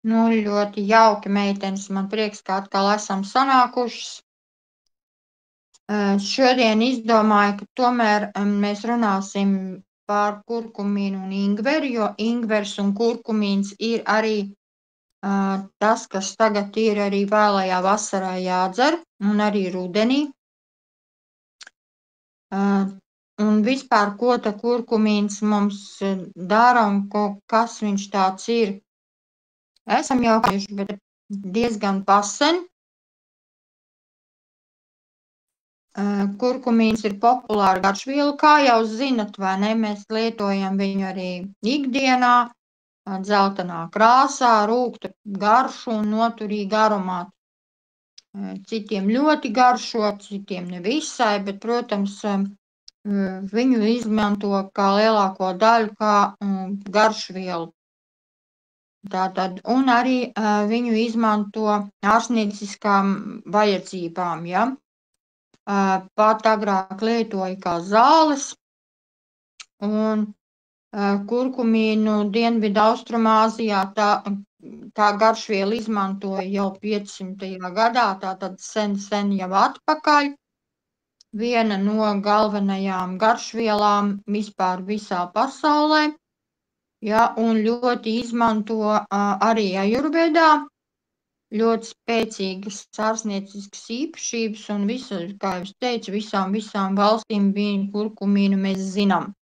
Nu, ļoti jauki, meitenes. Man prieks, ka atkal esam sanākušas. Šodien izdomāju, ka tomēr mēs runāsim par kurkumīnu un ingveru, jo ingvers un kurkumīns ir arī tas, kas tagad ir arī vēlajā vasarā jādzer un arī rudenī. Un vispār, ko ta kurkumīns mums dara un kas viņš tāds ir. Esam jau kājuši, bet diezgan pasen. Kurkumīns ir populāra garšviela, kā jau zinat, vai ne? Mēs lietojam viņu arī ikdienā, dzeltenā krāsā, rūkta garšu un noturīgu aromātu. Citiem ļoti garšo, citiem nevisai, bet, protams, viņu izmanto kā lielāko daļu kā garšvielu. Tātad, un arī viņu izmanto ārstnieciskām vajadzībām, ja? Pat agrāk lietoja kā zāles, un kurkumīnu Dienvidu Austrumāzijā tā garšviela izmantoja jau 500. gadā, tātad sen jau atpakaļ. Viena no galvenajām garšvielām vispār visā pasaulē, ja, un ļoti izmanto arī ajurvedā. Ļoti spēcīgas ārstnieciskas īpašības un visas, kā jau es teicu, visām valstīm viņa kurkumīnu mēs zinām.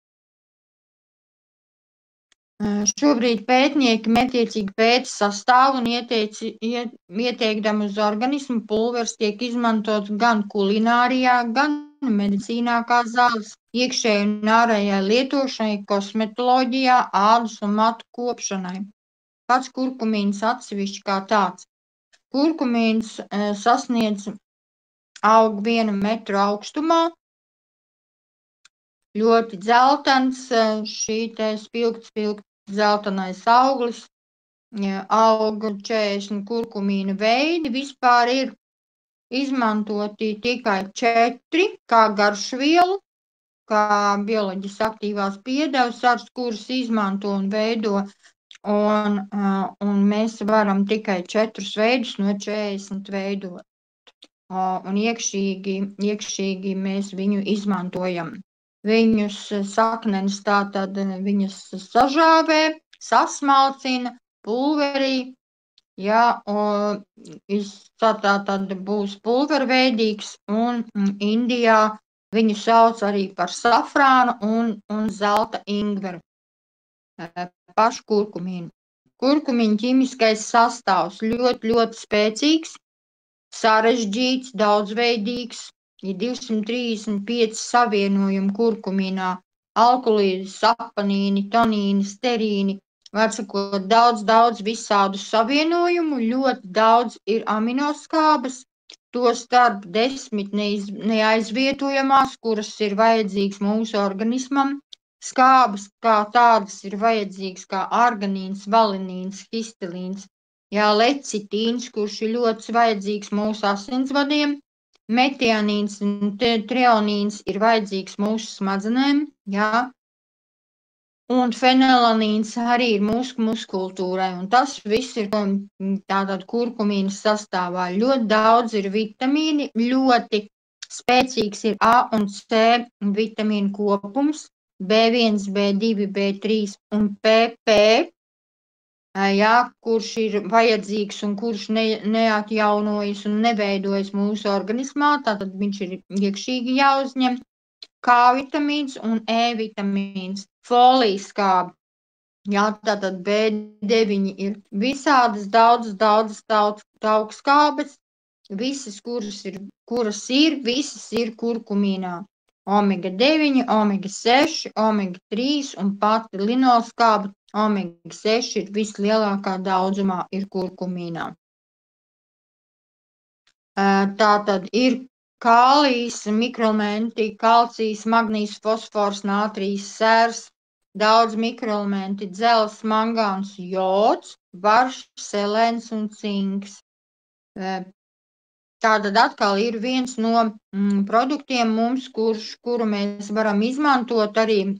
Šobrīd pētnieki mērķiecīgi pēta sastāvu un ieteikdami uz organismu pulveris tiek izmantots gan kulinārijā, gan medicīnā kā zāles, iekšējai un ārējai lietošanai, kosmetoloģijā, ādas un matu kopšanai. Pats kurkumīns atsevišķi kā tāds. Kurkumīns sasniedz aug 1 metru augstumā, ļoti dzeltens, šī te spilgt dzeltenais auglis, aug 40 kurkumīna veidi, vispār ir izmantoti tikai 4 kā garšvielu, kā bioloģiski aktīvās piedevas, kuras izmanto un veido. Un mēs varam tikai 4 veidus no 40 veidot. Un iekšīgi mēs viņu izmantojam. Viņus saknenes tātad viņas sažāvē, sasmalcina, pulverī, ja, tātad būs pulverveidīgs, un Indijā viņu sauc arī par safrānu un zelta ingveru. Pašu kurkumīnu. Kurkumīna ķīmiskais sastāvs ļoti spēcīgs, sarežģīts, daudzveidīgs, ir 235 savienojumi kurkumīnā, alkulīdi, sapanīni, tonīni, sterīni, var sakot, daudz visādu savienojumu, ļoti daudz ir aminoskābes, to starp 10 neaizvietojamās, kuras ir vajadzīgas mūsu organismam. Skābes kā tādas ir vajadzīgas kā arganīns, valinīns, histelīns, jā, lecitīns, kurš ir ļoti vajadzīgs mūsu asinsvadiem, metianīns un treonīns ir vajadzīgs mūsu smadzenēm, jā, un fenelanīns arī ir mūsu muskultūrai, un tas viss ir tātad kurkumīna sastāvā. Ļoti daudz ir vitamīni, ļoti spēcīgs ir A un C vitamīnu kopums, B1, B2, B3 un PP, jā, kurš ir vajadzīgs un kurš neatjaunojas un neveidojas mūsu organismā, tātad viņš ir iekšīgi jāuzņem, K vitamīns un E vitamīns, folijas skābe, jā, tātad B9 ir visādas daudzas taukskābes, visas, kuras ir kurkumīnā. Omega 9, omega 6, omega 3 un pati linolskābe, omega 6 ir vislielākā daudzumā ir kurkumīnā. Tātad ir kālijs, mikroelementi, kalcijs, magnīs, fosfors, nātrijs, sērs, daudz mikroelementi, dzelzs, mangāns, jods, varš, selēns un cinks. Tātad atkal ir viens no produktiem mums, kuru mēs varam izmantot arī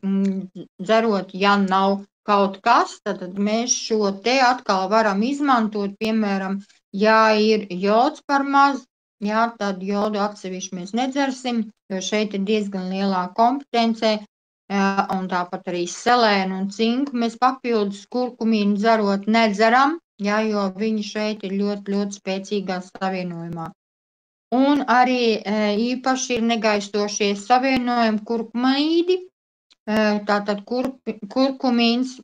dzerot, ja nav kaut kas, tad mēs šo te atkal varam izmantot, piemēram, ja ir jods par maz, jā, tad jodu atsevišķi mēs nedzersim, jo šeit ir diezgan lielā kompetencē, un tāpat arī selēnu un cinku mēs papildus kurkumīnu dzerot nedzeram, jā, jo viņi šeit ir ļoti, ļoti spēcīgā savienojumā. Un arī īpaši ir negaistošie savienojumi kurkumīdi, tātad kurkumīns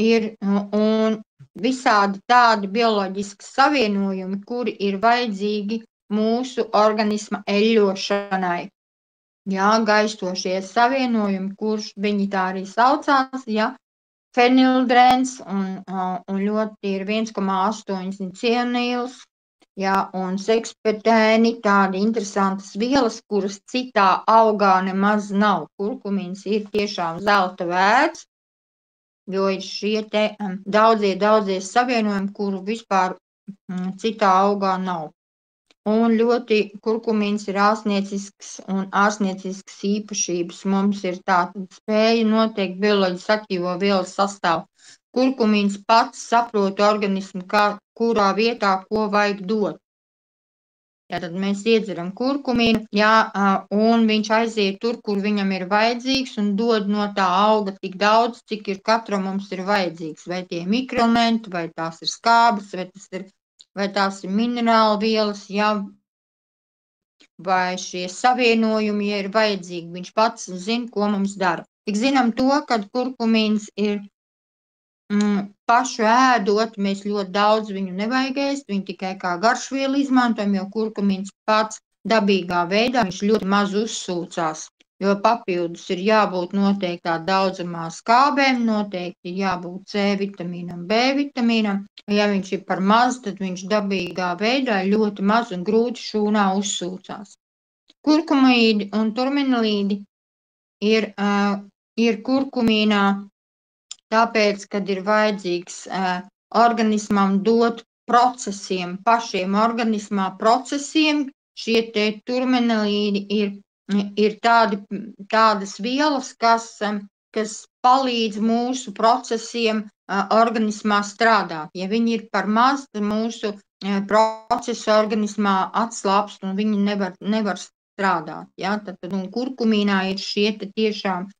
ir un visādi tādi bioloģiski savienojumi, kuri ir vajadzīgi mūsu organisma eļļošanai. Jā, gaistošie savienojumi, kurš viņi tā arī saucās, jā, fenildrēns un ļoti ir 1,8 cianīls, jā, un sekspetēni, tādi interesantas vielas, kuras citā augā nemaz nav. Kurkumīns ir tiešām zelta vērts, jo ir šie te daudzie savienojumi, kuru vispār citā augā nav. Un ļoti kurkumīns ir ārstniecisks un ārstniecisks īpašības. Mums ir tāda spēja noteikt bioloģiski aktīvo vielu sastāvu. Kurkumīns pats saprot organismu, kurā vietā ko vajag dot. Tātad mēs iedzeram kurkumīnu, jā, un viņš aiziet tur, kur viņam ir vajadzīgs, un dod no tā auga tik daudz, cik ir katram mums ir vajadzīgs. Vai tie mikroelementi, vai tās ir skābes, vai tās ir minerāla vielas, jā, vai šie savienojumi, ja ir vajadzīgi. Viņš pats zina, ko mums dara. Tik zinām to, ka kurkumīns ir pašu ēdot, mēs ļoti daudz viņu nevajag ēst, viņu tikai kā garšvielu izmantojam, jo kurkumīns pats dabīgā veidā, viņš ļoti maz uzsūcās, jo papildus ir jābūt noteiktā daudzumā skābēm, noteikti ir jābūt C vitamīnam, B vitamīnam. Ja viņš ir par maz, tad viņš dabīgā veidā ļoti maz un grūti šūnā uzsūcās. Kurkumīdi un turmenlīdi ir kurkumīnā, tāpēc, kad ir vajadzīgs organismam dot procesiem, pašiem organismā procesiem, šie te turmenelīdi ir tādas vielas, kas palīdz mūsu procesiem organismā strādāt. Ja viņi ir par maz, tad mūsu procesi organismā atslāpst un viņi nevar strādāt. Ja? Tad kurkumīnā ir šie te tiešām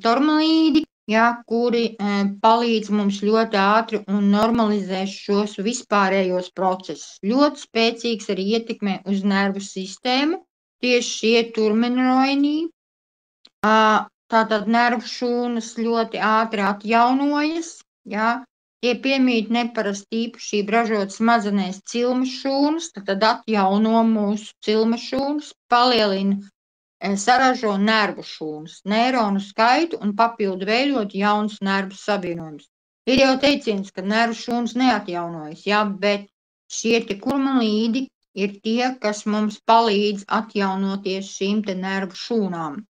turmenlīdi, jā, kuri palīdz mums ļoti ātri un normalizē šos vispārējos procesus. Ļoti spēcīgs arī ietekmē uz nervu sistēmu, tieši šie turmenroini. Tātad nervu šūnas ļoti ātri atjaunojas, jā, tie piemīt neparasti īpašību ražot smadzenēs cilmes šūnas, tad atjauno mūsu cilmes šūnas, palielina saražo nervu šūnas, neironu skaitu un papildu veidot jaunus nervu savienojumus. Ir jau teiciens, ka nervu šūnas neatjaunojas, jā, bet šie te kurkumīdi ir tie, kas mums palīdz atjaunoties šīm te nervu šūnām.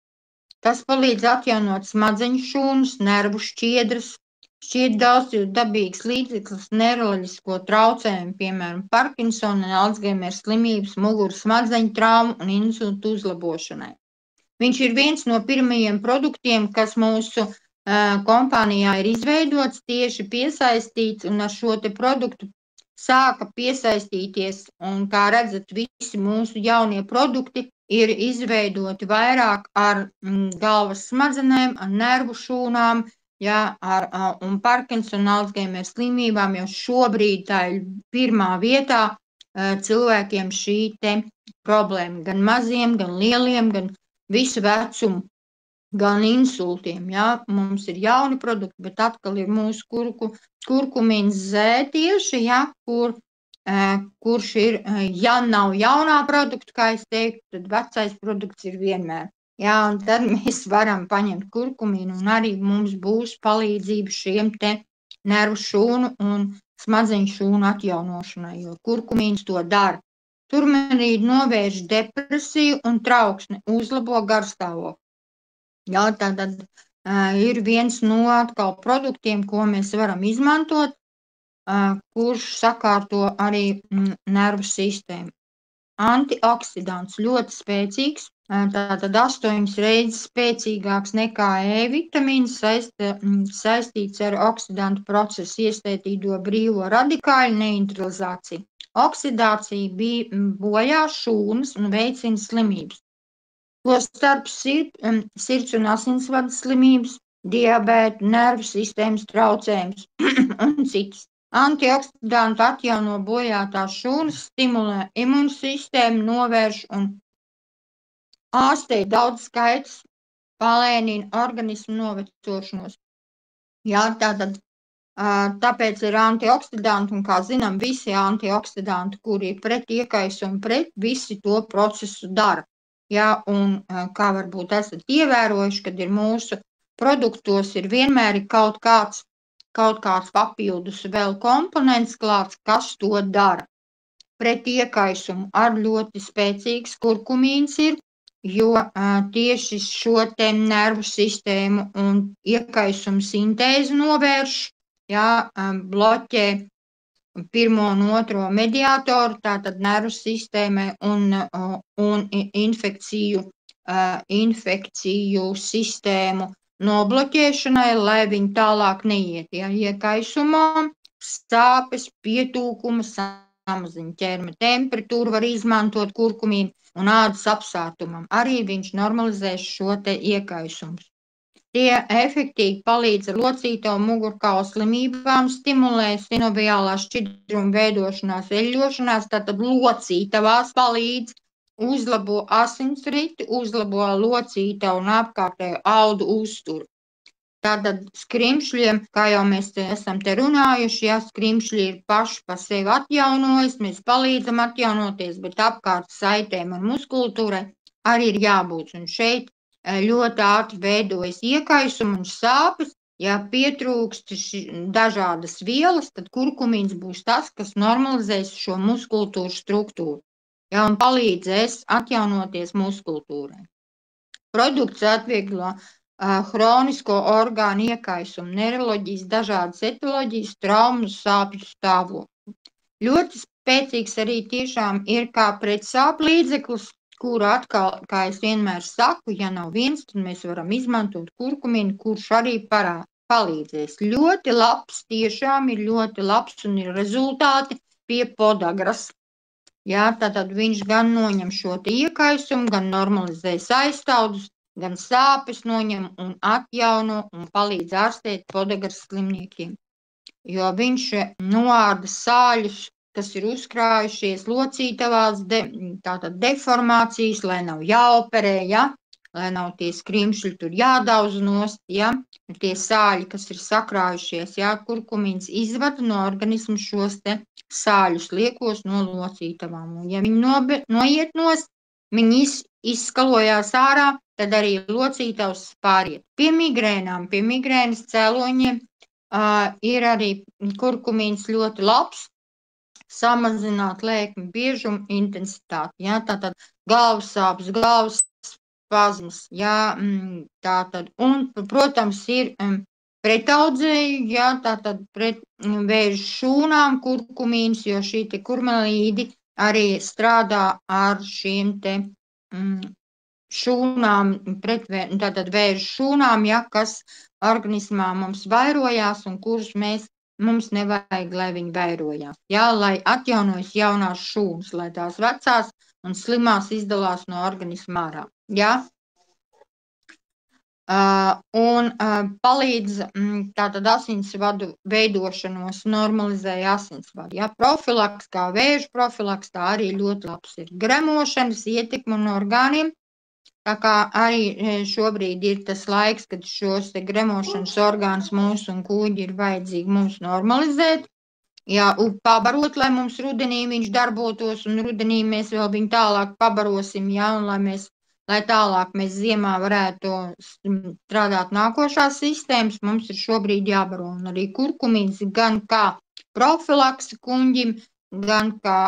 Tas palīdz atjaunot smadzeņu šūnas, nervu šķiedras, šķiet daudz dabīgs līdzeklis neiroloģisko traucējumu, piemēram, Parkinsona, Alzheimera slimības, muguras smadzeņu traumu un insultu uzlabošanai. Viņš ir viens no pirmajiem produktiem, kas mūsu kompānijā ir izveidots, tieši piesaistīts, un ar šo te produktu sāka piesaistīties, un kā redzat, visi mūsu jaunie produkti ir izveidoti vairāk ar galvas smadzenēm, ar nervu šūnām, jā, un Parkinsona, Alzheimera slimībām, jo šobrīd tā ir pirmā vietā cilvēkiem šī te problēma, gan maziem, gan lieliem, gan visu vecumu, gan insultiem, jā, mums ir jauni produkti, bet atkal ir mūsu kurkumīns Z tieši, jā, kurš ir, ja nav jaunā produkta, kā es teiktu, tad vecais produkts ir vienmēr. Jā, un tad mēs varam paņemt kurkumīnu un arī mums būs palīdzība šiem te nervu šūnu un smadzeņu šūnu atjaunošanai, jo kurkumīns to dara. Turmenlīdi novērš depresiju un trauksmi, uzlabo garstāvokli. Jā, tātad ir viens no atkal produktiem, ko mēs varam izmantot, kurš sakārto arī nervu sistēmu. Antioksidants ļoti spēcīgs, tātad 8 reizes spēcīgāks nekā E-vitamīns, saistīts ar oksidantu procesu iestētīto brīvo radikāļu neutralizāciju. Oksidācija bojā šūnas un veicina slimības, tostarp sirds un asinsvadu slimības, diabētu, nervu sistēmas traucējumus un citus. Antioksidanti atjauno bojātās šūnas, stimulē imūnsistēmu, novērš un ārstē daudz skaitas, palēnina organismu novecošanos. Jā, tāpēc ir antioksidanti, un kā zinām, visi antioksidanti, kuri ir pret iekaisumu, visi to procesu dara. Jā, un kā varbūt esat ievērojuši, kad ir mūsu produktos ir vienmēr kaut kāds papildus vēl komponents klāts, kas to dara. Pret iekaisumu ar ļoti spēcīgs kurkumīns ir, jo tieši šo te nervu sistēmu un iekaisumu sintēzi novērš, jā, bloķē pirmo un otro mediātoru, tātad nervu sistēmai un infekciju sistēmu nobloķēšanai, lai viņi tālāk neiet. Ja, iekaisumā, sāpes, pietūkuma, samazina ķermeņa temperatūru, var izmantot kurkumīnu un ādas apsātumam. Arī viņš normalizēs šo te iekaisumus. Tie efektīvi palīdz ar locītavu mugurkaula slimībām, stimulē sinoviālā šķidruma veidošanās, eļļošanās, tātad locītavās palīdz, uzlabo asinsriti, uzlabo locītavu un apkārtējo audu uzturu. Tātad skrimšļiem, kā jau mēs esam te runājuši, ja skrimšļi ir paši pa sevi atjaunojas, mēs palīdzam atjaunoties, bet apkārt saitēm un muskultūrai arī ir jābūt. Un šeit ļoti ātri veidojas iekaisumi un sāpes. Ja pietrūkst dažādas vielas, tad kurkumīns būs tas, kas normalizēs šo muskultūru struktūru, ja, un palīdzēs atjaunoties muskultūrai. Produkts atvieglo hronisko orgānu iekaisumu, neiroloģijas, dažādas etioloģijas, traumas, sāpju stāvokli. Ļoti spēcīgs arī tiešām ir kā pretsāpju līdzeklis, kuru atkal, kā es vienmēr saku, ja nav viens, tad mēs varam izmantot kurkumīnu, kurš arī palīdzēs. Ļoti labs, tiešām ir ļoti labs un ir rezultāti pie podagras. Jā, tātad viņš gan noņem šo te iekaisumu, gan normalizē aiztaudus, gan sāpes noņem un atjauno un palīdz ārstēt podagras slimniekiem. Jo viņš noārda sāļus, kas ir uzkrājušies locītavās, tātad deformācijas, lai nav jāoperē, ja? Lai nav tie skrimšļi tur jādauz nost, ja? Tie sāļi, kas ir sakrājušies, ja? Kurkumīns izvada no organismu šos te sāļus liekos no locītavām. Un ja viņi noiet nost, viņi izskalojās ārā, tad arī locītavs pāriet. Pie migrēnas cēloņiem ir arī kurkumīns ļoti labs, samazināt lēkmi biežumu, intensitāti, ja, tātad galvas sāpes, galvas spazmas, ja, tātad, un, protams, ir pretaudzēju, ja, tātad pret vēža šūnām kurkumīns, jo šī te kurmelīdi arī strādā ar šiem te šūnām, tātad vēža šūnām, ja, kas organismā mums vairojās un kurus mums nevajag, lai viņi vairojās. Jā, lai atjaunojas jaunās šūnas, lai tās vecās un slimās izdalās no organisma ārā. Jā. Un palīdz tātad asinsvadu veidošanos, normalizēja asinsvadu. Jā, profilaks, kā vēža profilaks, tā arī ļoti labs ir. Gremošanas ietekme un orgāniem. Tā kā arī šobrīd ir tas laiks, kad šos te gremošanas orgānus mūsu un kuģi ir vajadzīgi mums normalizēt, jā, un pabarot, lai mums rudenī viņš darbotos, un rudenī mēs vēl viņu tālāk pabarosim, jā, un lai tālāk mēs ziemā varētu strādāt nākošās sistēmas, mums ir šobrīd jābaro, un arī kurkumīns gan kā profilakse kuņģim, gan kā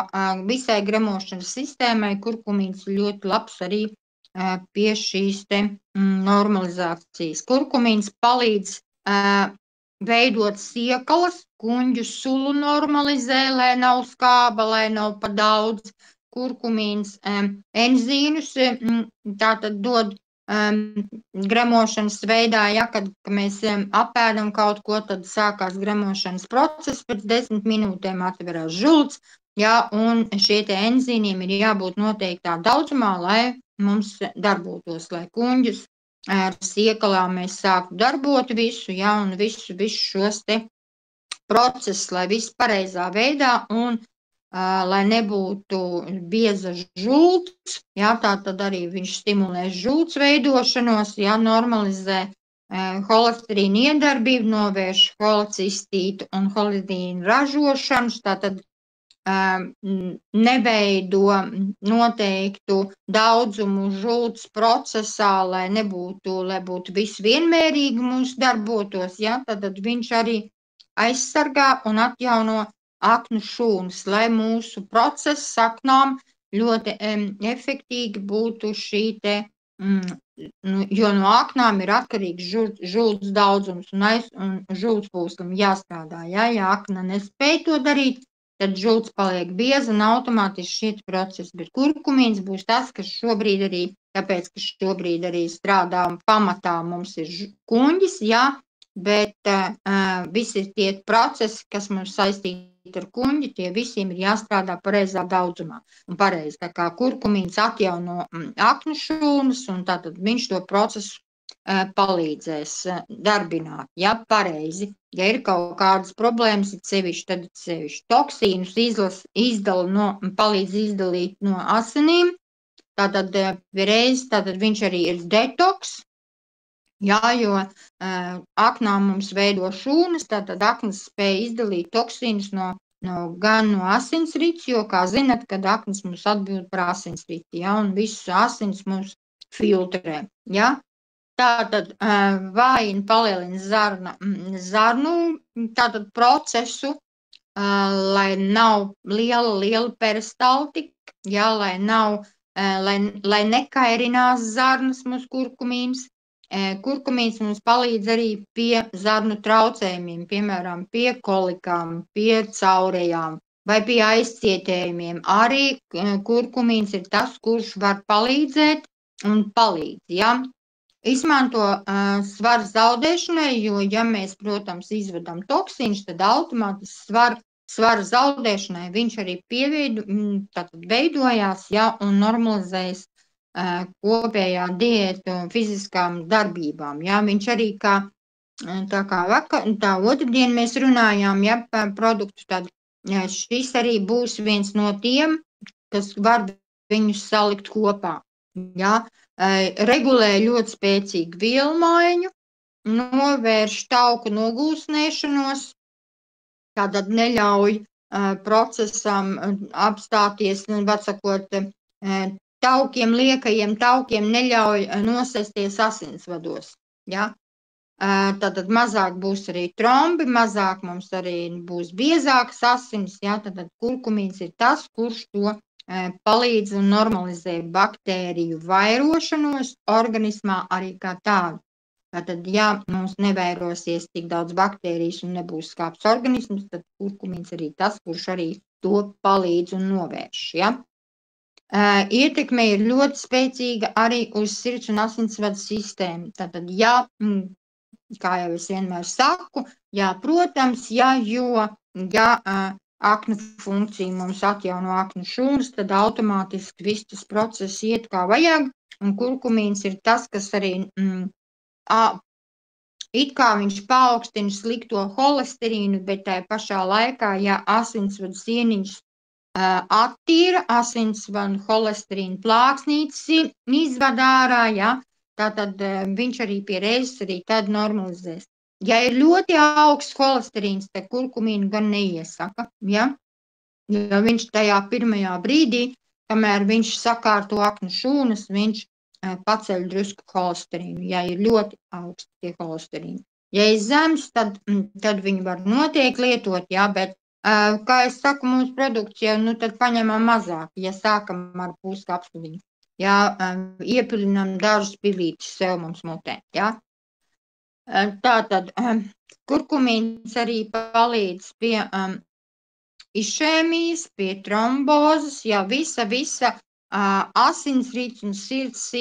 visai gremošanas sistēmai, kurkumīns ļoti labs arī pie šīs te normalizācijas. Kurkumīns palīdz veidot siekalas, kuņģu sulu normalizē, lai nav skāba, lai nav pa daudz. kurkumīns enzīnus, tātad dod gremošanas veidā, ja, kad mēs apēdam kaut ko, tad sākās gremošanas process, pēc 10 minūtēm atverās žults, ja, un šie te enzīmiem ir jābūt noteiktā daudzumā, lai mums darbotos, lai kuņģus ar siekalām mēs sāktu darbot visu, ja, un visu šos te procesus, lai viss pareizā veidā un lai nebūtu bieza žults, jā, tā tad arī viņš stimulē žults veidošanos, jā, normalizē holesterīna iedarbību, novērš holecistītu un holidīnu ražošanas, tātad neveido noteiktu daudzumu žults procesā, lai būtu viss vienmērīgi mums darbotos, jā, tad viņš arī aizsargā un atjauno aknu šūnas, lai mūsu process saknām ļoti efektīgi būtu šī te, jo no aknām ir atkarīgs žults daudzums un žults pūslim jāstrādā, ja akna nespēj to darīt, tad žults paliek bieza un automātiski šie procesi, bet kurkumīns būs tas, kas šobrīd arī, tāpēc, ka šobrīd arī strādā pamatā mums ir kuņģis, jā, bet visi tie procesi, kas mums saistīti ar kuņģi, tie visiem ir jāstrādā pareizā daudzumā un pareizi. Tā kā kurkumīns atjauno aknu šūnas un tātad viņš to procesu palīdzēs darbināt, ja pareizi. Ja ir kaut kādas problēmas, tad sevišķi toksīnus palīdz izdalīt no asinīm, tātad viņš arī ir detoks. Jā, jo aknām mums veido šūnas, tātad aknas spēja izdalīt toksīnus gan no asinsrites, jo, kā zinat, kad aknas mums atbild par asinsriti, ja, un visus asins mums filtrē, ja. Tātad vājina, palielina zarnu tātad procesu, lai nav liela peristaltika, ja, lai nekairinās zarnas mūsu kurkumīns. Kurkumīns mums palīdz arī pie zarnu traucējumiem, piemēram, pie kolikām, pie caurējām vai pie aizcietējumiem. Arī kurkumīns ir tas, kurš var palīdzēt un palīdz, ja. Izmanto svara zaudēšanai, jo, ja mēs, protams, izvedam toksīnus, tad automātiski svara zaudēšanai viņš arī veidojās, ja, un normalizējas kopējā diētu fiziskām darbībām. Ja? Viņš arī tā otrdien mēs runājām, ja, par produktu, tad šis arī būs viens no tiem, kas var viņus salikt kopā. Ja? Regulē ļoti spēcīgu vielmaiņu, novērš tauku nogūsnēšanos, tātad neļauj procesam apstāties, var sakot, liekajiem taukiem neļauj nosēsties asinsvados. Ja? Tātad mazāk būs arī trombi, mazāk mums arī būs biezākas asins. Ja? Tātad kurkumīns ir tas, kurš to palīdz un normalizē baktēriju vairošanos organismā arī kā tādu. Tātad, ja mums nevairosies tik daudz baktērijas un nebūs skāps organisms, tad kurkumīns arī tas, kurš arī to palīdz un novērš. Ja? Ietekme ir ļoti spēcīga arī uz sirds un asinsvadu sistēmu. Tātad, ja, kā jau es vienmēr saku, jā, protams, ja aknu funkcija mums atjauno aknu šūnas, tad automātiski viss tas process iet kā vajag, un kurkumīns ir tas, kas arī it kā viņš paaugstina slikto holesterīnu, bet tai pašā laikā, ja asinsvadu sieniņš attīra asinsvadu holesterīnu plāksnītes izvada ārā, ja, tātad viņš arī pie reizes arī tad normalizēs. Ja ir ļoti augsts holesterīns, tad kurkumīnu gan neiesaka, ja, jo viņš tajā pirmajā brīdī, kamēr viņš sakārto aknu šūnas, viņš paceļ drusku holesterīnu, ja ir ļoti augsts tie holesterīni. Ja ir zems, tad viņu var noteikti lietot, ja, bet kā es saku, mūsu produkts jau, tad paņemam mazāk, ja sākam ar puskapsuliņu, ja, iepilinam dažus pilītus sev mums mutē, ja. Tātad, kurkumīns arī palīdz pie išēmijas, pie trombozes, ja visa asinsrites un sirds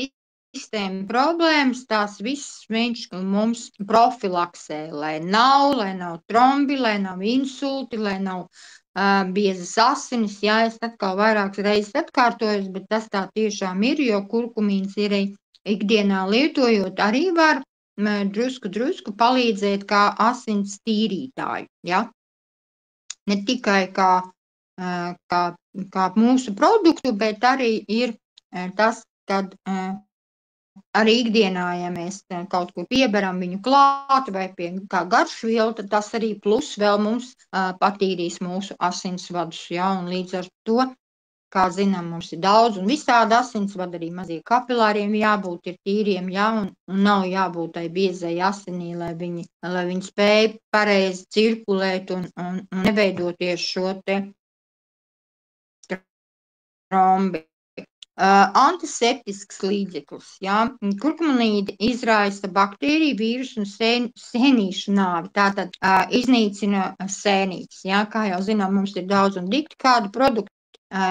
sistēma problēmas, tās visas viņš mums profilaksē, lai nav trombi, lai nav insulti, lai nav biezas asinis. Jā, es atkal vairākas reizes atkārtojos, bet tas tā tiešām ir, jo kurkumīns ir ikdienā lietojot arī var drusku palīdzēt kā asins tīrītāju, ja? Ne tikai kā mūsu produktu, bet arī ir tas, kad arī ikdienā, ja mēs kaut ko pieberam viņu klāt vai pie kā garšvielu, tad tas arī plus vēl mums patīrīs mūsu asinsvadus, ja? Un līdz ar to, kā zinām, mums ir daudz un visādi asinsvadi, arī mazie kapilāriem jābūt ir tīriem, ja? Un nav jābūt tai biezai asinī, lai viņi spēj pareizi cirkulēt un neveidoties šo te trombi. Antiseptisks līdzeklis, ja? Kurkuminīdi izraisa baktēriju, vīrusu un sēnīšu nāvi, tātad iznīcina sēnītes, ja? Kā jau zinām, mums ir daudz un dikti kādu produktu,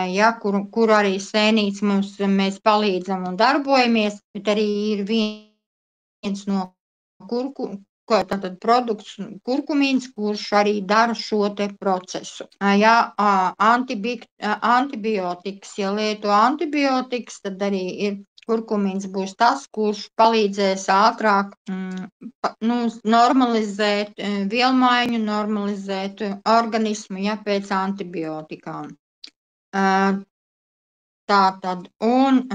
ja, kur arī sēnītes mēs palīdzam un darbojamies, bet arī ir viens no tātad produkts kurkumīns, kurš arī dara šo te procesu. Ja antibiotikas, ja lieto antibiotikas, tad arī ir kurkumīns būs tas, kurš palīdzēs ātrāk normalizēt vielmaiņu, normalizēt organismu, ja pēc antibiotikām. Tātad, un,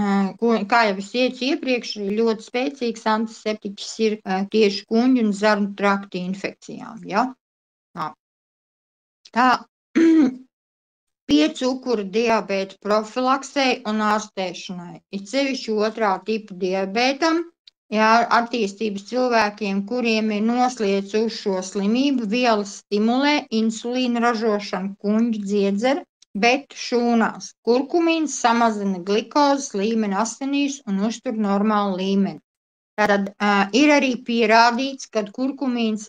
kā jau es teicu iepriekš, ļoti spēcīgs antiseptiķis ir tieši kuņģu un zarnu trakta infekcijām, ja? Tā pie cukura diabēta profilaksei un ārstēšanai, it sevišķi 2. tipa diabētam, ja, attīstības cilvēkiem, kuriem ir nosliecuši šo slimību, vielas stimulē insulīna ražošanu kuņģu dziedzera, bet šūnās. Kurkumīns samazina glikozes līmeni asinīs un uztur normālu līmeni. Tātad ir arī pierādīts, ka kurkumīns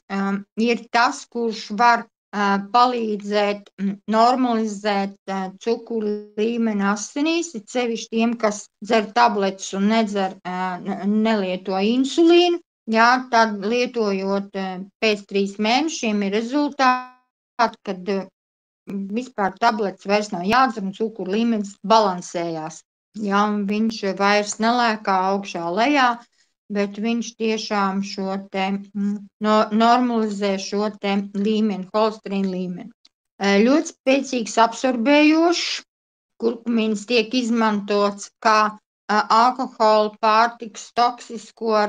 ir tas, kurš var palīdzēt normalizēt cukuru līmeni asinīs, it sevišķi tiem, kas dzer tabletes un nelieto insulīnu. Jā, tad lietojot pēc 3 mēnešiem ir rezultāti, kad vispār tabletes vairs nav jādzer un cukuru līmenis balansējās. Ja, viņš vairs nelēkā augšā lejā, bet viņš tiešām šo te normalizē šo te līmeni, holesterīna līmeni. Ļoti spēcīgs absorbējošs, kurkumīns tiek izmantots kā alkohola pārtikas toksisko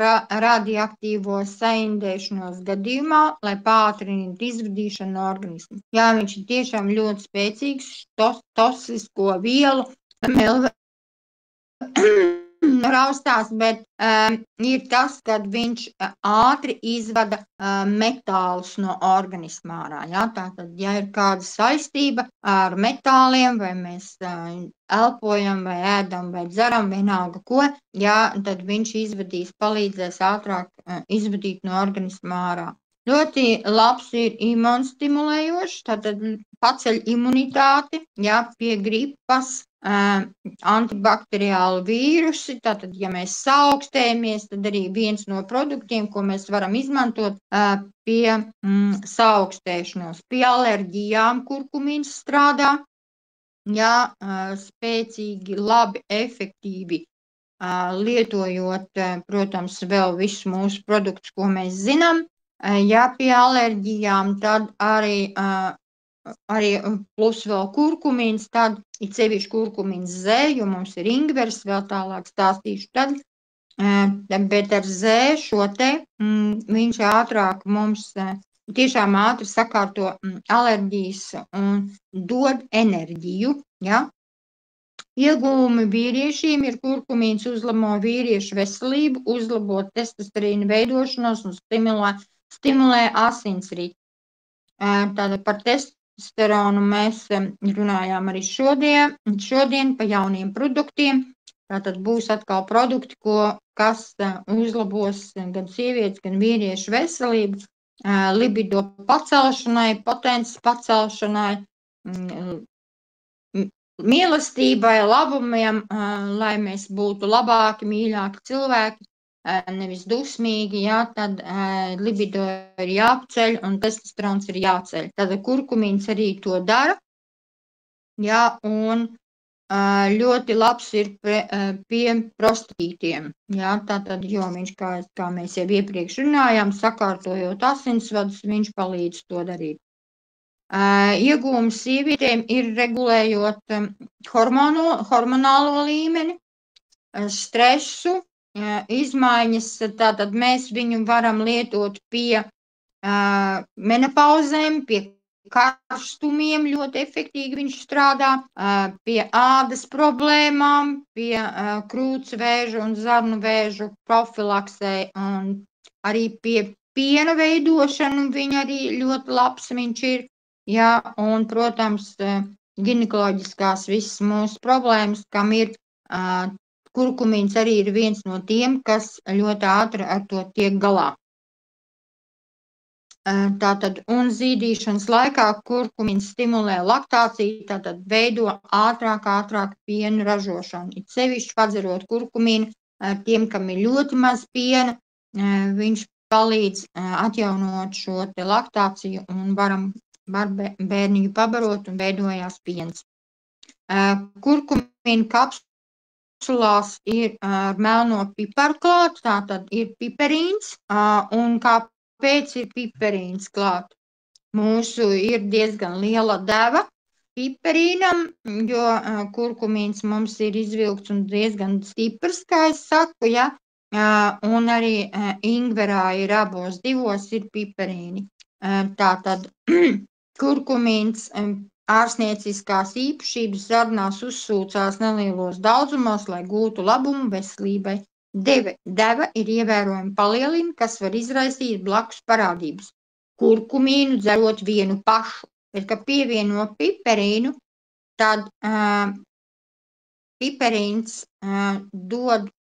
radioaktīvo saindēšanos gadījumā, lai pātrinātu izvadīšanu no organismu. Jā, viņš ir tiešām ļoti spēcīgs toksisko vielu, raustās, bet ir tas, kad viņš ātri izvada metālus no organismā ārā. Ja? Tātad, ja ir kāda saistība ar metāliem, vai mēs elpojam, vai ēdam, vai dzeram, vienalga ko, ja, tad viņš palīdzēs ātrāk izvadīt no organismā ārā. Ļoti labs ir imunstimulējošs, tātad paceļ imunitāti, ja, pie gripas, antibakteriāli vīrusi, tātad, ja mēs saaugstējamies, tad arī viens no produktiem, ko mēs varam izmantot pie saaugstēšanos, pie alerģijām kurkumīns strādā, ja, spēcīgi, labi, efektīvi lietojot, protams, vēl visus mūsu produktus, ko mēs zinām, ja pie alerģijām, tad arī plus vēl kurkumīns, tad it sevišķi kurkumīns Z, jo mums ir ingvers, vēl tālāk stāstīšu tad, bet ar Z šo te viņš ātrāk mums tiešām ātri sakārto alerģijas un dod enerģiju, ja. Ieguvumi vīriešiem ir kurkumīns uzlabo vīriešu veselību, uzlabo testosterīnu veidošanos un stimulē asinsriti. Tātad par testosteronu mēs runājām arī šodien pa jauniem produktiem. Tātad būs atkal produkti, kas uzlabos gan sievietes, gan vīriešu veselību, libido pacelšanai, potences pacelšanai, mīlestībai, labumiem, lai mēs būtu labāki, mīļāki cilvēki, nevis dusmīgi, jā, tad libido ir jāapceļ un testosterons ir jāceļ. Tad kurkumīns arī to dara, jā, un ļoti labs ir pie prostatītiem, jā, tātad, jo viņš, kā mēs jau iepriekš runājām, sakārtojot asinsvadus, viņš palīdz to darīt. Iegūms sievietēm ir regulējot hormonālo līmeni, stresu, izmaiņas, tātad mēs viņu varam lietot pie menopauzēm, pie karstumiem ļoti efektīgi viņš strādā, pie ādas problēmām, pie krūts vēža un zarnu vēžu profilaksē un arī pie piena veidošanu viņa arī ļoti labs viņš ir. Jā, un, protams, ginekoloģiskās visas mūsu problēmas, kam ir kurkumīns arī ir viens no tiem, kas ļoti ātri ar to tiek galā. Tātad, un zīdīšanas laikā kurkumīns stimulē laktāciju, tātad veido ātrāk pienu ražošanu. It sevišķi padzerot kurkumīnu tiem, kam ir ļoti maz piena, viņš palīdz atjaunot šo te laktāciju un var bērniņu pabarot un veidojās piens. Kurkumīna kapsulās ir ar melno piparu klāt, tātad ir piperīns, un kāpēc ir piperīns klāt? Mūsu ir diezgan liela deva piperīnam, jo kurkumīns mums ir izvilkts un diezgan stiprs, kā es saku, ja, un arī ingverā ir abos divos ir piperīni. Tātad kurkumīns ārstnieciskās īpašības zarnās uzsūcās nelielos daudzumos, lai gūtu labumu veselībai. Deva ir ievērojami palielina, kas var izraisīt blakus parādības. Kurkumīnu dzerot vienu pašu, bet, kad pievieno piperīnu, tad piperīns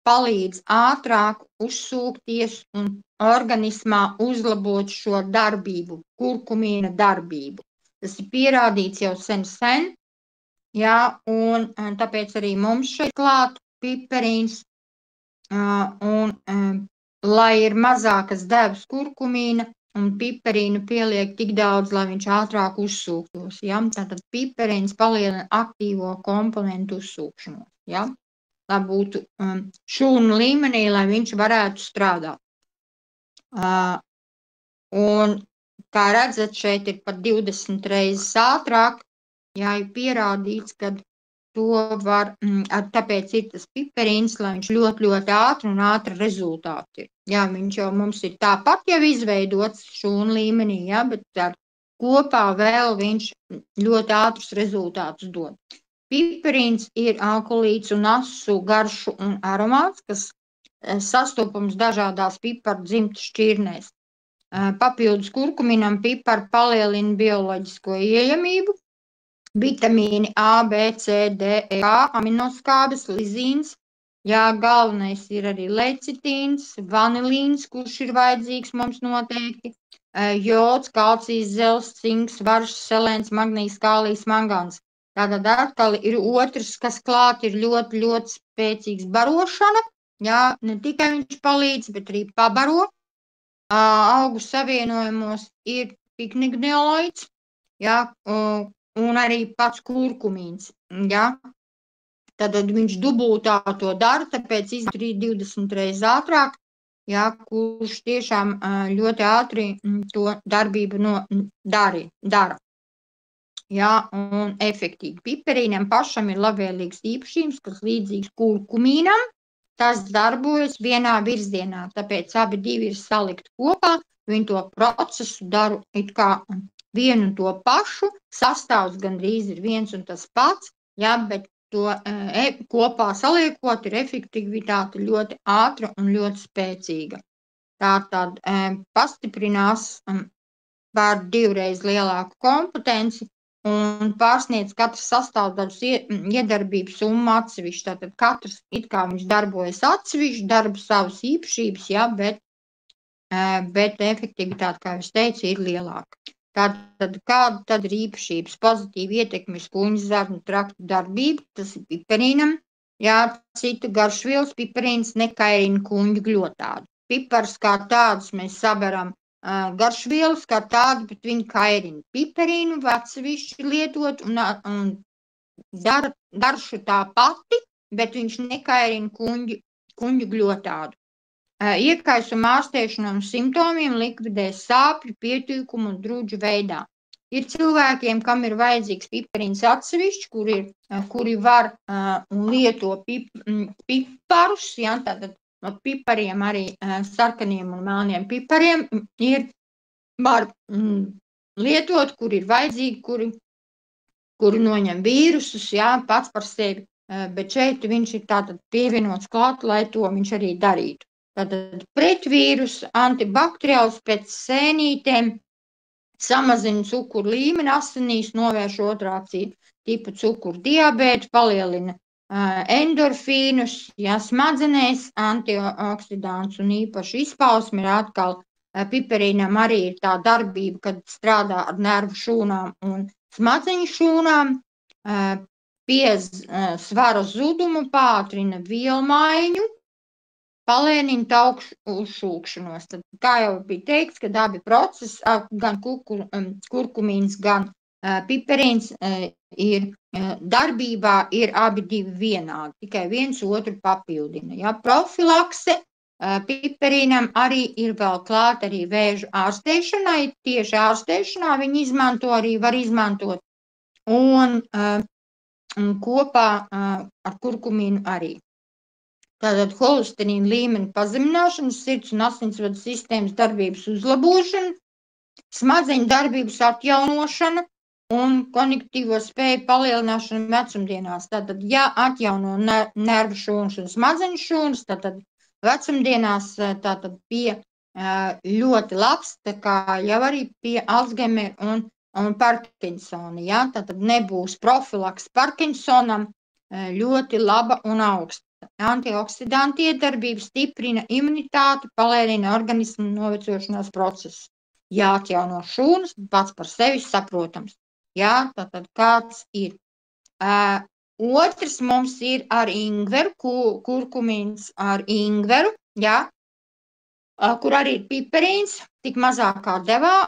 palīdz ātrāk uzsūkties un organismā uzlabot šo darbību, kurkumīna darbību. Tas ir pierādīts jau sen, jā, un tāpēc arī mums šeit klāt piperīns, un lai ir mazākas devas kurkumīna, un piperīnu pieliek tik daudz, lai viņš ātrāk uzsūktos, ja? Tātad piperīns palielina aktīvo komponentu uzsūkšanos, ja? Lai būtu šūnu līmenī, lai viņš varētu strādāt. Un, kā redzat, šeit ir pat 20 reizes ātrāk, ja ir pierādīts, ka to var, tāpēc ir tas piperīns, lai viņš ļoti ātri un ātri rezultāti ir. Jā, viņš jau mums ir tāpat jau izveidots šūnu līmenī, jā, bet ar kopā vēl viņš ļoti ātrus rezultātus dod. Piperīns ir alkoholīts un asu garšu un aromāts, kas sastopams dažādās piparu dzimtas šķirnēs. Papildus kurkuminam piparu palielina bioloģisko ieejamību, vitamīni A, B, C, D, E, K, aminoskābes, lizīns, jā, galvenais ir arī lecitīns, vanilīns, kurš ir vajadzīgs mums noteikti, jods, kalcijs, zelts, cinks, varš, selēns, magnīs, kālijs, mangāns. Tātad atkal ir otrs, kas klāt ir ļoti spēcīgs barošana, jā, ne tikai viņš palīdz, bet arī pabaro. Augu savienojumos ir piknignoloids, jā, un arī pats kurkumīns, ja? Tad viņš dubultā to dara, tāpēc izdarīt 20 reizes ātrāk, ja? Kurš tiešām ļoti ātri to darbību dara. Ja? Un efektīvi. Piperīnam pašam ir labvēlīgs īpašības, kas līdzīgs kurkumīnam, tas darbojas vienā virzienā, tāpēc abi divi ir salikti kopā, viņi to procesu dara it kā vienu un to pašu, sastāvs gandrīz ir viens un tas pats, jā, bet to kopā saliekot ir efektivitāte ļoti ātra un ļoti spēcīga. Tātad pastiprinās par 2 reizes lielāku kompetenci un pārsniedz katras sastāvdaļas iedarbības summu atsevišķi. Tātad katrs it kā viņš darbojas atsevišķi, darba savas īpašības, jā, bet efektivitāte, kā es teicu, ir lielāka. Tātad, kāda tad ir īpašības? Pozitīva ietekme uz kuņģa zarnu traktu darbību, tas ir piperīnam. Jā, citu garšvielas piperīns nekairina kuņģa gļotādu. Pipars kā tādus mēs saberam garšvielas kā tādu, bet viņi kairina. Piperīnu atsevišķi lietot un dara garšu tā pati, bet viņš nekairina kuņģa gļotādu. Iekaisuma ārstēšana un simptomiem likvidē sāpju, pietūkumu un drudžu veidā. Ir cilvēkiem, kam ir vajadzīgs piperīns atsevišķi, kuri var un lieto piparus, ja, tātad no pipariem arī sarkaniem un melniem pipariem var lietot, kur ir vajadzīgi, kuri noņem vīrusus, ja, pats par sevi, bet šeit viņš ir tātad pievienots klāt, lai to viņš arī darītu. Tātad pretvīrus, antibakteriāls pēc sēnītēm, samazina cukuru līmeni asinīs, novērš otrā tipa cukuru diabētu, palielina endorfīnus, ja, smadzenēs, antioksidants un īpaši izpausme ir atkal piperīnam arī ir tā darbība, kad strādā ar nervu šūnām un smadzeņu šūnām, pie svara zudumu pātrina vielmaiņu, palēnina tauku uzšūkšanos. Tad, kā jau bija teikts, kad abi procesi, gan kurkumīns, gan piperīns ir darbībā, ir abi divi vienādi, tikai viens otru papildina. Ja? Profilakse piperīnam arī ir vēl klāt arī vēža ārstēšanai, tieši ārstēšanā viņi var izmantot, un kopā ar kurkumīnu arī. Tātad holesterīna līmeņa pazemināšana, sirds un asinsvadu sistēmas darbības uzlabošana, smadzeņu darbības atjaunošana un kognitīvo spēju palielināšana vecumdienās. Tātad, ja atjauno nervu šūnas un smadzeņu šūnas, tātad vecumdienās tātad pie ļoti labs, tā kā jau arī pie Alzheimer un Parkinsona. Ja? Tātad nebūs profilaks Parkinsonam, ļoti laba un augsta. Antioksidanti iedarbība stiprina imunitāti, palēnina organismu novecošanās procesu. Jāatjauno šūnas, pats par sevi saprotams. Jā, tātad kāds ir. Otrs mums ir ar ingveru, kurkumīns ar ingveru, jā, kur arī ir piperīns, tik mazākā devā,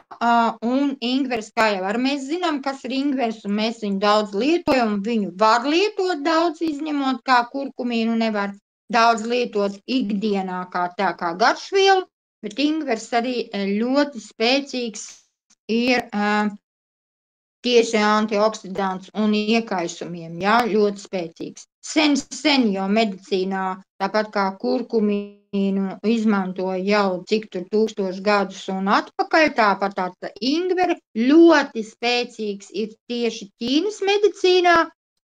un ingvers, kā jau arī mēs zinām, kas ir ingvers, un mēs viņu daudz lietojam, viņu var lietot daudz, izņemot kā kurkumīnu, nevar daudz lietot ikdienā kā garšvielu, bet ingvers arī ļoti spēcīgs ir tieši antioksidants un iekaisumiem, jā, ļoti spēcīgs. Sen jau medicīnā, tāpat kā kurkumīnu izmantoja jau cik tur 1000 gadus un atpakaļ, tāpat tā ingvera ļoti spēcīgs ir tieši Ķīnas medicīnā.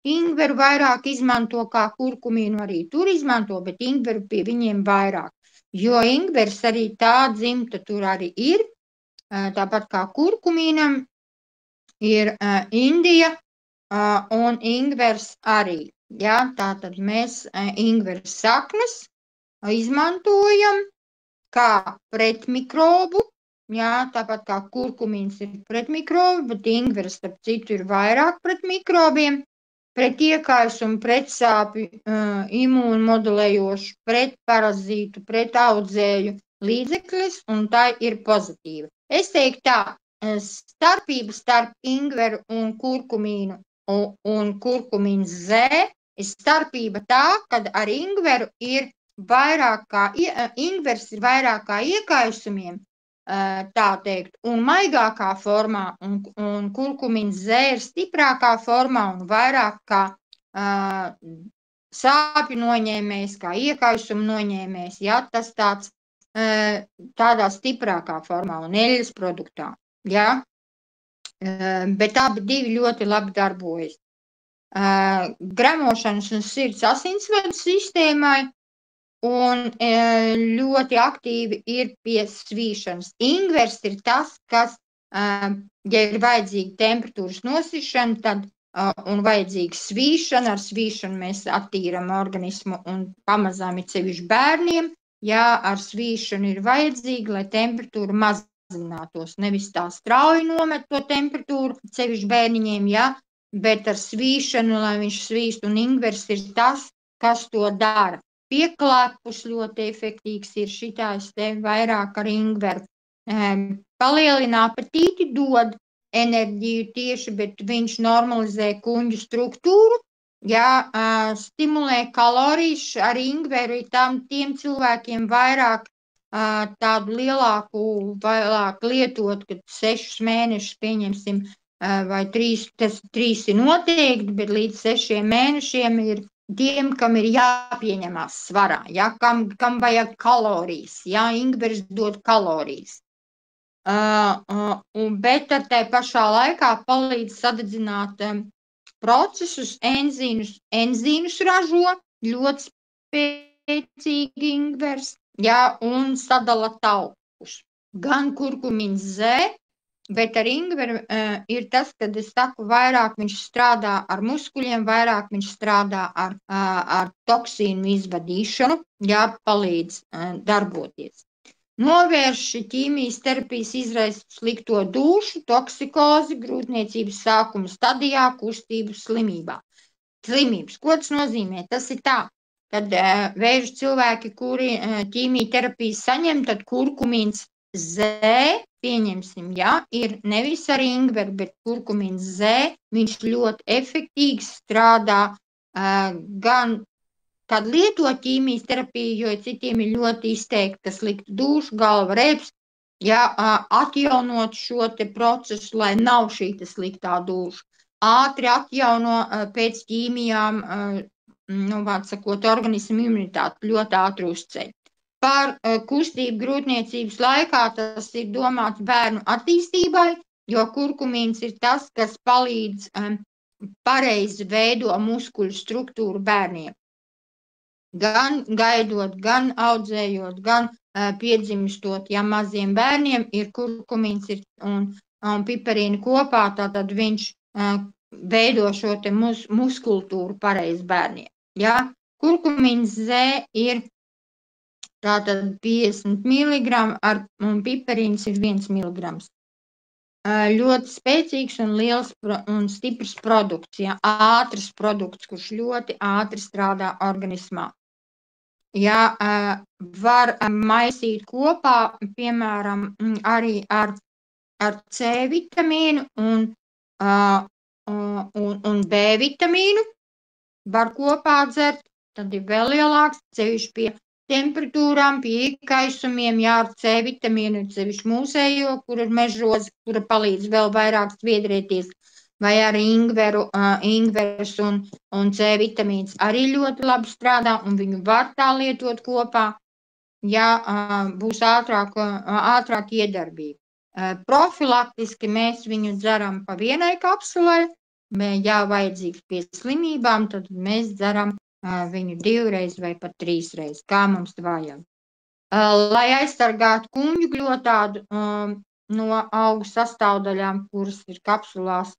Ingveru vairāk izmanto kā kurkumīnu arī tur izmanto, bet ingveru pie viņiem vairāk, jo ingvers arī tā dzimta tur arī ir, tāpat kā kurkumīnam ir Indija un ingvers arī. Jā, tātad mēs ingveru saknes izmantojam kā pretmikrobu, jā, tāpat kā kurkumīns ir pretmikrobi, bet ingvers, starp citu, ir vairāk pret mikrobiem, pret iekaisumu, pret sāpju, imūnmodulējošu, pret parazītu, pret audzēju līdzeklis, un tā ir pozitīva. Es teiktu tā, starpība starp ingveru un kurkumīnu un kurkumīns Z ir starpība tā, kad ar ingveru ir vairāk kā, ingvers ir vairāk kā iekaisumiem, tā teikt, un maigākā formā, un kurkumīns Z ir stiprākā formā un vairāk kā sāpju noņēmējs, kā iekaisumu noņēmējs, ja, tas tāds tādā stiprākā formā un eļļas produktā. Ja? Bet abi divi ļoti labi darbojas. Gremošanas un sirds asinsvadu sistēmai un ļoti aktīvi ir pie svīšanas. Ingvers ir tas, kas, ja ir vajadzīga temperatūras nosišana, tad un vajadzīga svīšana, ar svīšanu mēs attīram organismu un pamazām ir sevišķi bērniem, ja ar svīšanu ir vajadzīga, lai temperatūra sazinātos. Nevis tā strauji nomet to temperatūru, sevišķi bērniņiem, ja, bet ar svīšanu, lai viņš svīst, un ingvers ir tas, kas to dara. Pieklēpus ļoti efektīvs ir šitais te vairāk ar ingveru. Palielina apetīti, dod enerģiju tieši, bet viņš normalizē kuņģu struktūru, ja, stimulē kalorijas ar ingveru tiem cilvēkiem vairāk tādu lielāku, vairāk lietot, kad 6 mēnešus pieņemsim, vai 3, tas 3 ir noteikti, bet līdz 6 mēnešiem ir tiem, kam ir jāpieņemās svarā, ja, kam vajag kalorijas, ja, ingveris dod kalorijas. Bet ar tai pašā laikā palīdz sadedzināt procesus, enzīnus ražo, ļoti spēcīgi ingvers, ja, un sadala taukus. Gan kurkumins Z, bet ar ingveru ir tas, kad es saku, vairāk viņš strādā ar muskuļiem, vairāk viņš strādā ar toksīnu izvadīšanu, ja, palīdz darboties. Novērš ķīmijas terapijas izraisa slikto dušu, toksikozi, grūtniecības sākuma stadijā, kustību slimības. Ko tas nozīmē? Tas ir tā, kad vēža cilvēki, kuri ķīmija terapijas saņem, tad kurkumins Z, pieņemsim, ja, ir nevis ar ingveru, bet kurkumins Z, viņš ļoti efektīvi strādā gan kad lieto ķīmijas terapiju, jo citiem ir ļoti izteikti, ka slikta duša, galva reps, ja, atjaunot šo te procesu, lai nav šī sliktā duša. Ātri atjauno pēc ķīmijām, vārds sakot, organismu imunitāti ļoti ātri uzceļ. Par kustību grūtniecības laikā tas ir domāts bērnu attīstībai, jo kurkumīns ir tas, kas palīdz pareizi veido muskuļu struktūru bērniem. Gan gaidot, gan audzējot, gan piedzimstot, ja maziem bērniem ir kurkumīns un piperīni kopā, tātad viņš veido šo te muskultūru pareizi bērniem. Ja? Kurkumīns Z ir tātad 50 mg un piperīns ir 1 mg. Ļoti spēcīgs un liels un stiprs produkts, ja? Ātrs produkts, kurš ļoti ātri strādā organismā. Ja, var maisīt kopā, piemēram, arī ar C vitamīnu un B vitamīnu var kopā dzert, tad ir vēl lielāks, sevišķi pie temperatūrām, pie ikaisumiem, jā, ar C vitamīnu, sevišķi mūsējo, kur ir mežroze, kura palīdz vēl vairāk sviedrēties, vai arī ingvers un C vitamīns arī ļoti labi strādā, un viņu var tā lietot kopā, ja būs ātrāk iedarbība. Profilaktiski mēs viņu dzeram pa vienai kapsulai, ja vajadzīgs pie slimībām, tad mēs dzeram viņu 2 reizes vai pat 3 reizes, kā mums vajag. Lai aizsargātu kuņģu gļotādu no augu sastāvdaļām, kuras ir kapsulās,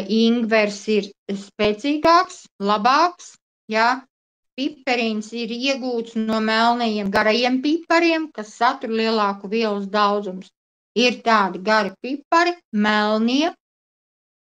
ingvers ir spēcīgāks, labāks, ja, piperīns ir iegūts no melnajiem garajiem pipariem, kas satur lielāku vielas daudzums. Ir tādi gari pipari, melnie,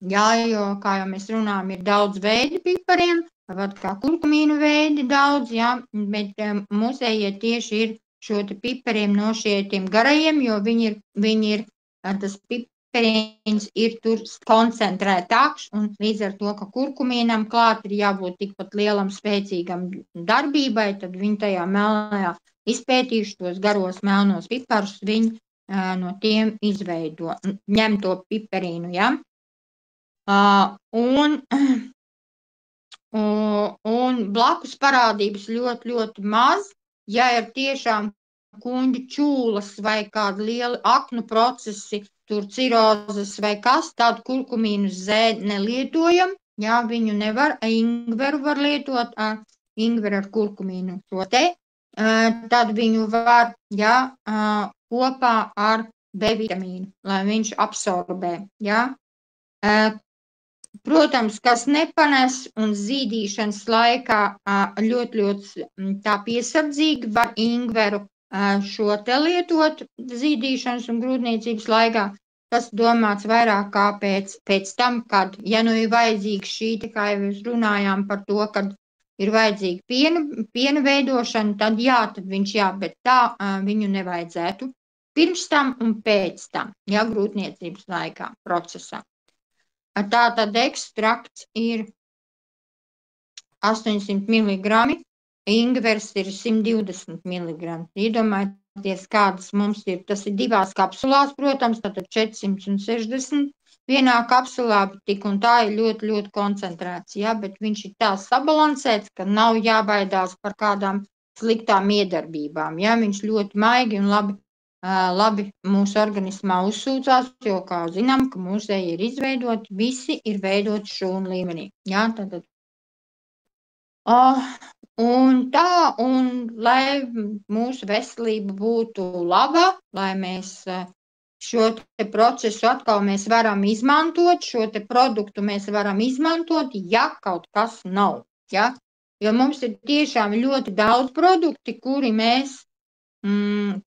jā, jo, kā jau mēs runājam, ir daudz veidi pipariem, pat kā kurkumīnu veidi daudz, jā, bet mūsējie tieši ir šo te pipariem no šiem garajiem, jo viņi ir tas piperīns ir tur koncentrētāks, un līdz ar to, ka kurkumīnam klāt ir jābūt tikpat lielam spēcīgam darbībai, tad viņi tajā melnajā izpētījuši tos garos melnos piparus, viņi no tiem izveido, ņem to piperīnu, ja? Un blakus parādības ļoti, ļoti maz, ja ir tiešām kuņģu čūlas vai kādi lieli aknu procesi, tur cirozes vai kas, tādu kurkumīnu Z nelietojam, jā, viņu nevar, ingveru var lietot, ingveru ar kurkumīnu šo te, tad viņu var, jā, kopā ar B vitamīnu, lai viņš absorbē, jā. Protams, kas nepanes un zīdīšanas laikā ļoti, ļoti tā piesardzīgi var ingveru šo te lietot zīdīšanas un grūdniecības laikā. Tas domāts vairāk kā pēc tam, kad, ja nu ir vajadzīgs šī, kā jau mēs runājām par to, kad ir vajadzīga piena veidošana, tad jā, bet tā viņu nevajadzētu pirms tam un pēc tam, ja grūdniecības laikā procesā. Tātad ekstrakts ir 800 mg, ingvers ir 120 mg. Iedomājieties, kādas mums ir. Tas ir divās kapsulās, protams, tātad 460 vienā kapsulā, tik un tā ir ļoti, ļoti koncentrēts, ja, bet viņš ir tā sabalansēts, ka nav jābaidās par kādām sliktām iedarbībām, ja, viņš ļoti maigi un labi mūsu organismā uzsūcās, jo, kā zinām, ka mūsēji ir izveidoti, visi ir veidoti šūnu līmenī, ja, tātad. Un lai mūsu veselība būtu laba, lai mēs šo te procesu atkal mēs varam izmantot, šo te produktu mēs varam izmantot, ja kaut kas nav, ja? Jo mums ir tiešām ļoti daudz produkti,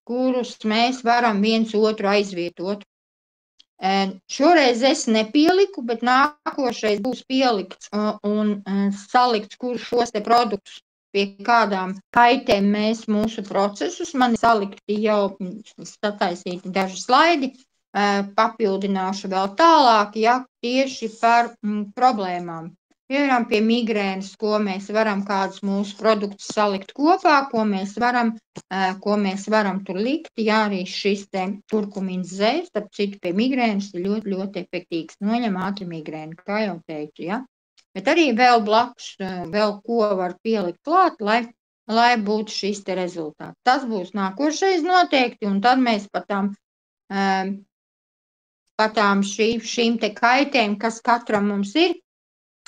kurus mēs varam viens otru aizvietot. Šoreiz es nepieliku, bet nākošais būs pielikts un salikts, kurš šos te produktus pie kādām kaitēm mēs mūsu procesus. Man ir salikti jau sataisīti daži slaidi, papildināšu vēl tālāk, ja tieši par problēmām. Piemēram, pie migrēnas, ko mēs varam kādus mūsu produktus salikt kopā, ko mēs varam tur likt, ja arī šis te kurkumins zēs, starp citu pie migrēnas ir ļoti, ļoti efektīvs, noņem ātri migrēnu, kā jau teicu, ja. Bet arī vēl blakus, vēl ko var pielikt klāt, lai būtu šis te rezultāts. Tas būs nākošais noteikti, un tad mēs patām šīm te kaitēm, kas katram mums ir,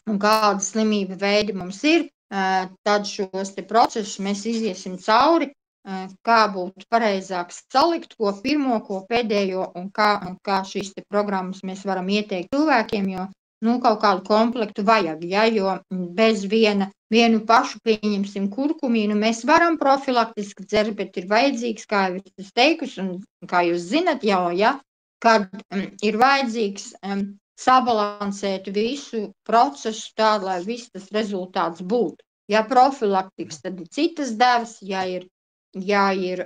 un kāda slimība veidi mums ir, tad šos te procesus mēs iziesim cauri, kā būtu pareizāk salikt, ko pirmo, ko pēdējo, un kā šīs te programmas mēs varam ieteikt cilvēkiem, jo kaut kādu komplektu vajag, ja, jo bez vienu pašu, pieņemsim kurkumīnu, mēs varam profilaktiski dzert, bet ir vajadzīgs, kā jau es teikusi, un kā jūs zinat jau, ja, kad ir vajadzīgs sabalansēt visu procesu tā, lai viss tas rezultāts būtu. Ja profilaktikas, tad ir citas devas, ja ir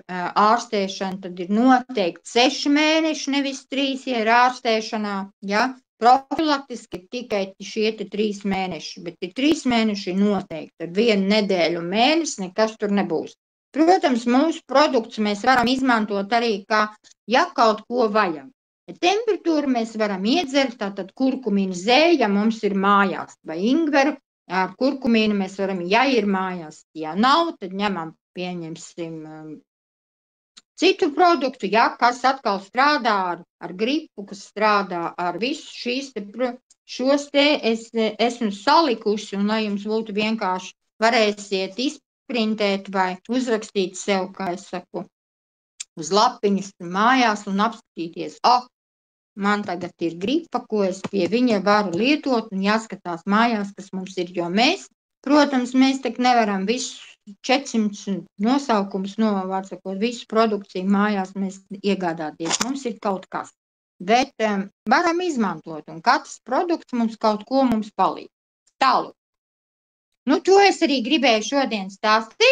ārstēšana, tad ir noteikti 6 mēneši, nevis 3, ja ir ārstēšanā, ja. Profilaktiski ir tikai šie 3 mēneši, bet 3 mēneši ir noteikti, ar 1 nedēļu un mēnesi nekas tur nebūs. Protams, mūsu produktus mēs varam izmantot arī kā, ja kaut ko vajag. Temperatūru mēs varam iedzert, tātad kurkumīnu zēju, ja mums ir mājās, vai ingveru ar kurkumīnu mēs varam, ja ir mājās, ja nav, tad ņemam, pieņemsim citu produktu, ja, kas atkal strādā ar gripu, kas strādā ar visu šos te esmu salikusi, un lai jums būtu vienkārši varēsiet izprintēt vai uzrakstīt sev, kā es saku, uz lapiņas mājās un apskatīties, man tagad ir gripa, ko es pie viņa varu lietot, un jāskatās mājās, kas mums ir, jo mēs, protams, mēs tak nevaram visu 400 nosaukums visu produkciju mājās mēs iegādāties. Mums ir kaut kas, bet varam izmantot, un katrs produkts mums kaut ko mums palīdz. Tālāk. To es arī gribēju šodien stāstīt.